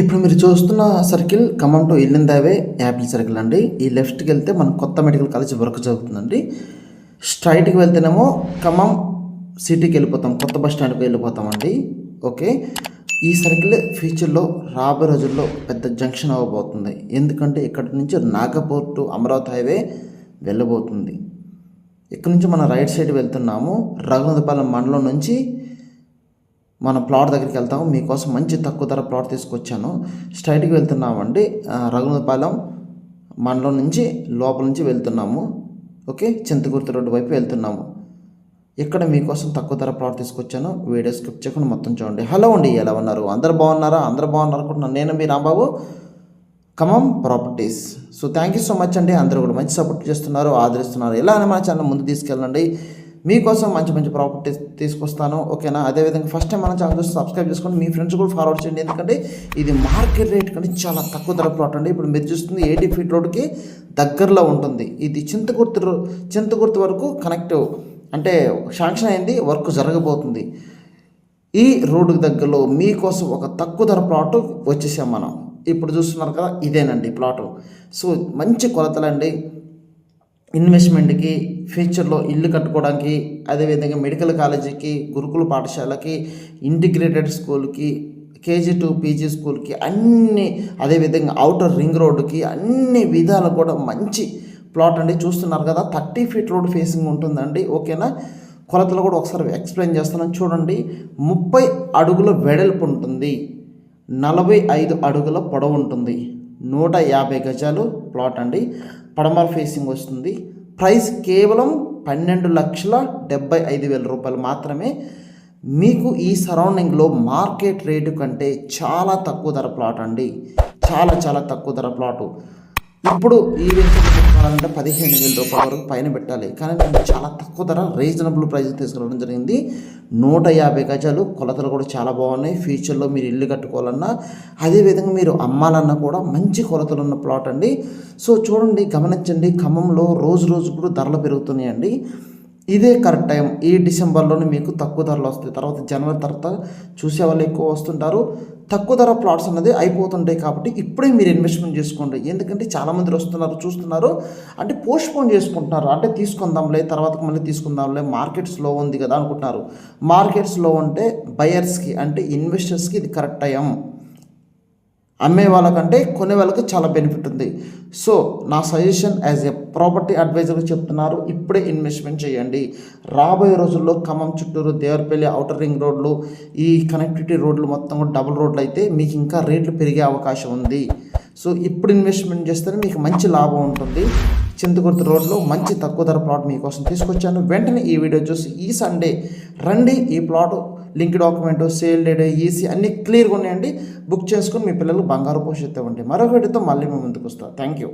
ఇప్పుడు మీరు చూస్తున్న సర్కిల్ ఖమ్మం టు ఇల్లిందావే యాపిల్ సర్కిల్ అండి. ఈ లెఫ్ట్కి వెళ్తే మన కొత్త మెడికల్ కాలేజ్ వర్క్ జరుగుతుందండి. స్ట్రైట్కి వెళ్తేనేమో ఖమ్మం సిటీకి వెళ్ళిపోతాం, కొత్త బస్ స్టాండ్కి వెళ్ళిపోతామండి. ఓకే, ఈ సర్కిల్ ఫ్యూచర్లో రాబోయే రోజుల్లో పెద్ద జంక్షన్ అవ్వబోతుంది. ఎందుకంటే ఇక్కడ నుంచి నాగపూర్ టు అమరావతి హైవే వెళ్ళబోతుంది. ఇక్కడ నుంచి మనం రైట్ సైడ్ వెళ్తున్నాము. రఘునాథపాలెం మండలం నుంచి మన ప్లాట్ దగ్గరికి వెళ్తాము. మీకోసం మంచి తక్కువ ధర ప్లాట్ తీసుకొచ్చాను. స్ట్రైట్కి వెళ్తున్నామండి. రఘునాథపాలెం మండలం నుంచి లోపల నుంచి వెళ్తున్నాము. ఓకే, చింతకుర్తి రోడ్డు వైపు వెళ్తున్నాము. ఇక్కడ మీకోసం తక్కువ ధర ప్లాట్ తీసుకొచ్చాను. వీడియో స్కిప్ చేయకుండా మొత్తం చూడండి. హలో అండి, ఎలా ఉన్నారు? అందరు బాగున్నారా? అందరు బాగున్నారు అనుకుంటున్నాను. నేను మీ Rambabu, Khammam properties. So thank you so much అండి. అందరూ కూడా మంచి సపోర్ట్ చేస్తున్నారు, ఆదరిస్తున్నారు. ఎలా అని మన ఛానల్ ముందు తీసుకెళ్ళండి. మీకోసం మంచి మంచి ప్రాపర్టీస్ తీసుకొస్తాను. ఓకేనా? అదేవిధంగా ఫస్ట్ టైం మన ఛానల్ చూసి సబ్స్క్రైబ్ చేసుకోండి, మీ ఫ్రెండ్స్ కూడా ఫార్వర్డ్ చేయండి. ఎందుకంటే ఇది మార్కెట్ రేట్ కంటే చాలా తక్కువ ధర ప్లాట్ అండి. ఇప్పుడు మీరు చూస్తుంది 80 ఫీట్ రోడ్కి దగ్గరలో ఉంటుంది. ఇది చింతకుర్తి వరకు కనెక్ట్, అంటే శాంక్షన్ అయింది, వర్క్ జరగబోతుంది. ఈ రోడ్డుకి దగ్గరలో మీకోసం ఒక తక్కువ ధర ప్లాట్ వచ్చేసాం మనం. ఇప్పుడు చూస్తున్నారు కదా, ఇదేనండి ప్లాటు. సో మంచి కొలతలండి. ఇన్వెస్ట్మెంట్కి, ఫ్యూచర్లో ఇల్లు కట్టుకోవడానికి, అదేవిధంగా మెడికల్ కాలేజీకి, గురుకుల పాఠశాలకి, ఇంటిగ్రేటెడ్ స్కూల్కి, కేజీ టు పీజీ స్కూల్కి, అన్ని, అదేవిధంగా అవుటర్ రింగ్ రోడ్డుకి, అన్ని విధాలు కూడా మంచి ప్లాట్ అండి. చూస్తున్నారు కదా, 30 ఫీట్ రోడ్ ఫేసింగ్ ఉంటుందండి. ఓకేనా? కొలతలు కూడా ఒకసారి ఎక్స్ప్లెయిన్ చేస్తున్నాను చూడండి. 30 అడుగుల వెడల్పు ఉంటుంది, 45 అడుగుల పొడవు ఉంటుంది, 150 గజాలు ప్లాట్ అండి. పడమర ఫేసింగ్ వస్తుంది. ప్రైస్ కేవలం 12,75,000 రూపాయలు మాత్రమే. మీకు ఈ సరౌండింగ్లో మార్కెట్ రేటు కంటే చాలా తక్కువ ధర ప్లాట్ అండి. చాలా చాలా తక్కువ ధర ప్లాటు. ఇప్పుడు ఈ వెంచర్ తీసుకోవాలంటే 15,000 రూపాయల వరకు పైన పెట్టాలి. కానీ నేను చాలా తక్కువ ధర, రీజనబుల్ ప్రైస్ తీసుకురావడం జరిగింది. 150 గజాలు, కొలతలు కూడా చాలా బాగున్నాయి. ఫ్యూచర్లో మీరు ఇల్లు కట్టుకోవాలన్నా, అదేవిధంగా మీరు అమ్మాలన్నా కూడా మంచి కొలతలు ఉన్న ప్లాట్ అండి. సో చూడండి, గమనించండి, ఖమ్మంలో రోజు రోజు కూడా ధరలు పెరుగుతున్నాయండి. ఇదే కరెక్ట్ టైం. ఈ డిసెంబర్లోనే మీకు తక్కువ ధరలు వస్తాయి. తర్వాత జనవరి తర్వాత చూసే వాళ్ళు ఎక్కువ వస్తుంటారు. తక్కువ ధర ప్లాట్స్ అన్నది అయిపోతుంటాయి. కాబట్టి ఇప్పుడే మీరు ఇన్వెస్ట్మెంట్ చేసుకోండి. ఎందుకంటే చాలామంది వస్తున్నారు, చూస్తున్నారు, అంటే పోస్ట్పోన్ చేసుకుంటున్నారు. అంటే తీసుకుందాంలే, తర్వాత మళ్ళీ తీసుకుందాంలే, మార్కెట్ స్లో ఉంది కదా అనుకుంటున్నారు. మార్కెట్ స్లో ఉంటే బయర్స్కి, అంటే ఇన్వెస్టర్స్కి ఇది కరెక్ట్ టైం. అమ్మే వాళ్ళకంటే కొనే వాళ్ళకి చాలా బెనిఫిట్ ఉంది. సో నా సజెషన్ యాజ్ ఎ ప్రాపర్టీ అడ్వైజర్గా చెప్తున్నారు, ఇప్పుడే ఇన్వెస్ట్మెంట్ చేయండి. రాబోయే రోజుల్లో ఖమ్మం, చిత్తూరు, దేవరపల్లి, అవుటర్ రింగ్ రోడ్లు, ఈ కనెక్టివిటీ రోడ్లు మొత్తం కూడా డబుల్ రోడ్లు అయితే మీకు ఇంకా రేట్లు పెరిగే అవకాశం ఉంది. సో ఇప్పుడు ఇన్వెస్ట్మెంట్ చేస్తేనే మీకు మంచి లాభం ఉంటుంది. చింతకుర్తి రోడ్లో మంచి తక్కువ ధర ప్లాట్ మీకోసం తీసుకొచ్చాను. వెంటనే ఈ వీడియో చూసి ఈ సండే రండి. ఈ plot link document, sale date, EC అన్నీ క్లియర్గా ఉన్నాయండి. బుక్ చేసుకొని మీ పిల్లలు బంగారు భవిష్యత్తు ఇవ్వండి. మరొక వీడియోతో మళ్ళీ మేము ముందుకు వస్తాం. Thank you.